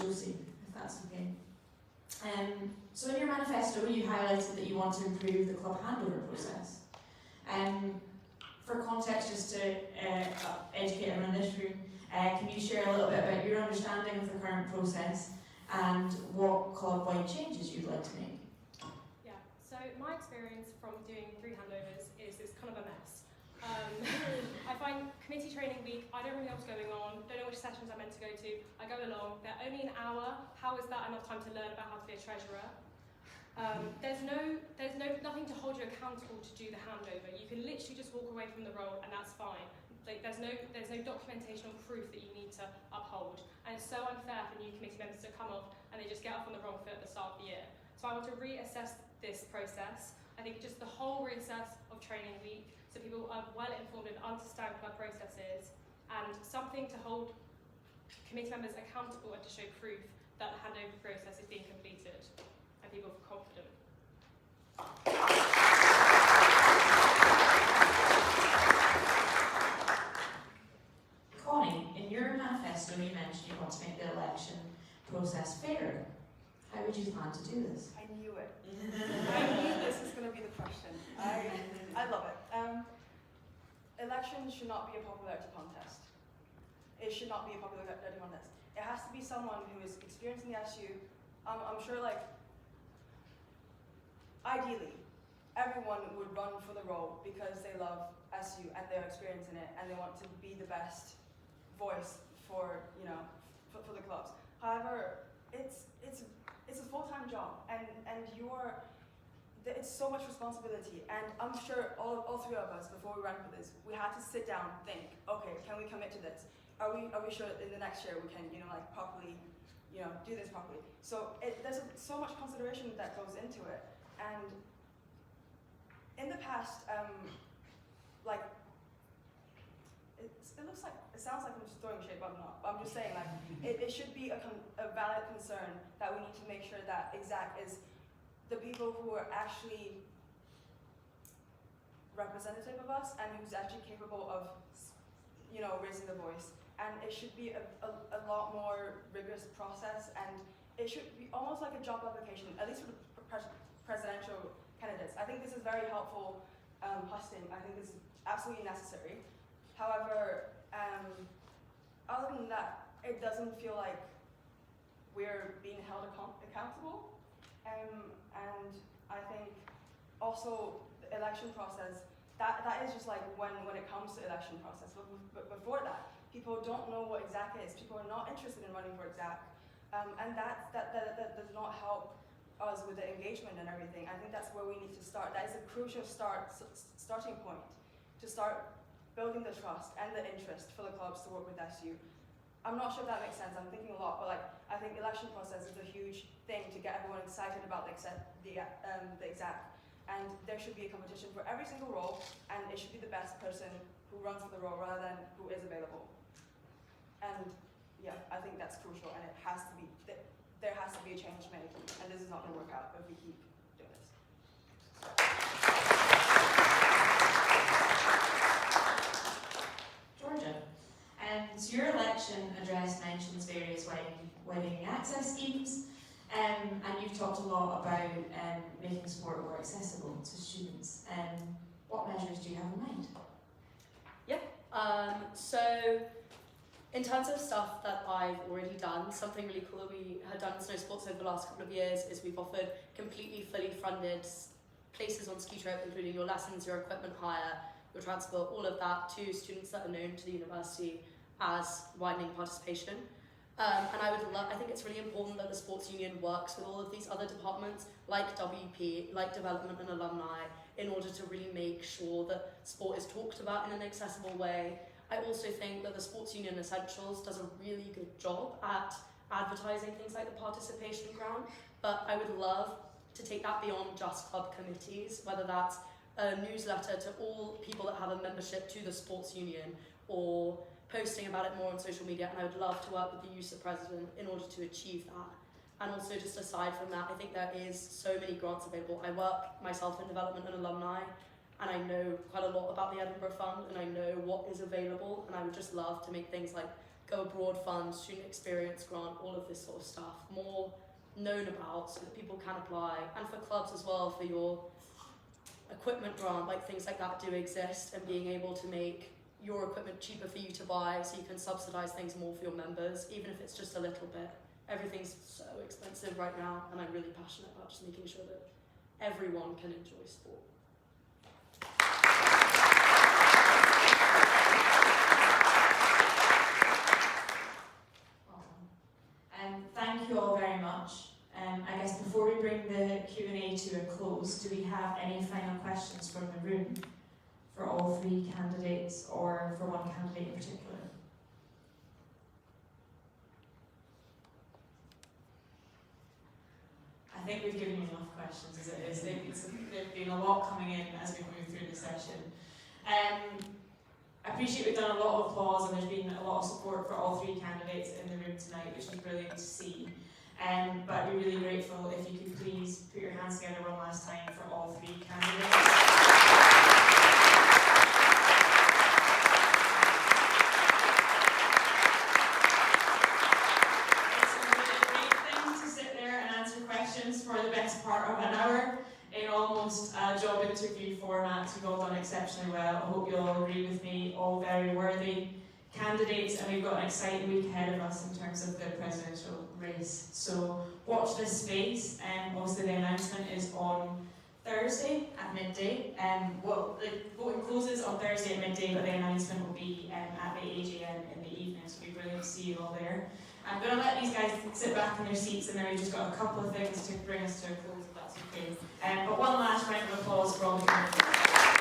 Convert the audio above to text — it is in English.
Josie, if that's okay. So in your manifesto, you highlighted that you want to improve the club handover process. For context, just to educate everyone in this room, can you share a little bit about your understanding of the current process and what club-wide changes you'd like to make? Yeah, so my experience from doing 3 handovers is it's kind of a mess. I find committee training week, I don't really know what's going on, don't know which sessions I'm meant to go to. I go along, they're only an hour. How is that enough time to learn about how to be a treasurer? There's nothing to hold you accountable to do the handover. You can literally just walk away from the role and that's fine. Like there's no documentation or proof that you need to uphold. And it's so unfair for new committee members to come off and they just get off on the wrong foot at the start of the year. So I want to reassess this process. I think just the whole reassess of training week so people are well informed and understand what our process is, and something to hold committee members accountable and to show proof that the handover process is being completed and people feel confident. Connie, in your manifesto you mentioned you want to make the election process fairer. How would you plan to do this? I knew it. I knew this was going to be the question. I love it. Elections should not be a popularity contest. It should not be a popularity contest. It has to be someone who is experienced in the SU. I'm sure, like, ideally, everyone would run for the role because they love SU and they're experienced in it and they want to be the best voice for the clubs. However, it's a full-time job and it's so much responsibility, and I'm sure all 3 of us, before we ran for this, we had to sit down and think, okay, can we commit to this? Are we sure that in the next year we can properly do this properly? So there's so much consideration that goes into it, and in the past, it sounds like I'm just throwing shade, but I'm not. I'm just saying, like, it should be a valid concern that we need to make sure that exec is the people who are actually representative of us and who's actually capable of, raising the voice. And it should be a lot more rigorous process, and it should be almost like a job application, at least for the presidential candidates. I think this is very helpful, Hustings. I think this is absolutely necessary. However, other than that, it doesn't feel like we're being held accountable. And I think also the election process, that is just like when it comes to election process. But before that, people don't know what exec is. People are not interested in running for exec. And that does not help us with the engagement and everything. I think that's where we need to start. That is a crucial starting point to start building the trust and the interest for the clubs to work with SU. I'm not sure if that makes sense. I'm thinking a lot, but I think the election process is a huge thing to get everyone excited about the exec. And there should be a competition for every single role, and it should be the best person who runs for the role rather than who is available. And yeah, I think that's crucial, and it has to be. There has to be a change made, and this is not going to work out if we keep doing this. Georgia. So your election address mentions various widening access schemes, and you've talked a lot about making sport more accessible to students. What measures do you have in mind? Yeah, so in terms of stuff that I've already done, something really cool that we had done in Snow Sports over the last couple of years is we've offered completely fully funded places on ski trip, including your lessons, your equipment hire, your transport, all of that to students that are known to the university as widening participation. And I think it's really important that the sports union works with all of these other departments like WP, like development and alumni, in order to really make sure that sport is talked about in an accessible way. I also think that the Sports Union Essentials does a really good job at advertising things like the participation grant, but I would love to take that beyond just club committees, whether that's a newsletter to all people that have a membership to the sports union, or posting about it more on social media, and I would love to work with the USA president in order to achieve that. And also, just aside from that, I think there is so many grants available. I work myself in development and alumni, and I know quite a lot about the Edinburgh Fund, and I know what is available, and I would just love to make things like Go Abroad Fund, Student Experience Grant, all of this sort of stuff, more known about so that people can apply, and for clubs as well, for your equipment grant, like things like that do exist, and being able to make your equipment cheaper for you to buy so you can subsidise things more for your members, even if it's just a little bit. Everything's so expensive right now, and I'm really passionate about just making sure that everyone can enjoy sport. Thank you all very much. I guess before we bring the Q&A to a close, do we have any final questions from the room for all three candidates, or for one candidate in particular? I think we've given you enough questions as it is. There've been a lot coming in as we've moved through the session. I appreciate we've done a lot of applause, and there's been a lot of support for all three candidates in the room tonight, which is brilliant to see. But I'd be really grateful if you could please put your hands together one last time for all three candidates. It's a really great thing to sit there and answer questions for the best part of an hour in almost a job interview format. You've all done exceptionally well. I hope you'll all agree with me, all very worthy candidates, and we've got an exciting week ahead of us in terms of the presidential race. So watch this space, and obviously the announcement is on Thursday at midday. Well, the voting closes on Thursday at midday, but the announcement will be at the AGM in the evening, so it'll be brilliant to see you all there. I'm going to let these guys sit back in their seats, and then we've just got a couple of things to bring us to a close, if that's okay. But one last round of applause for all the candidates.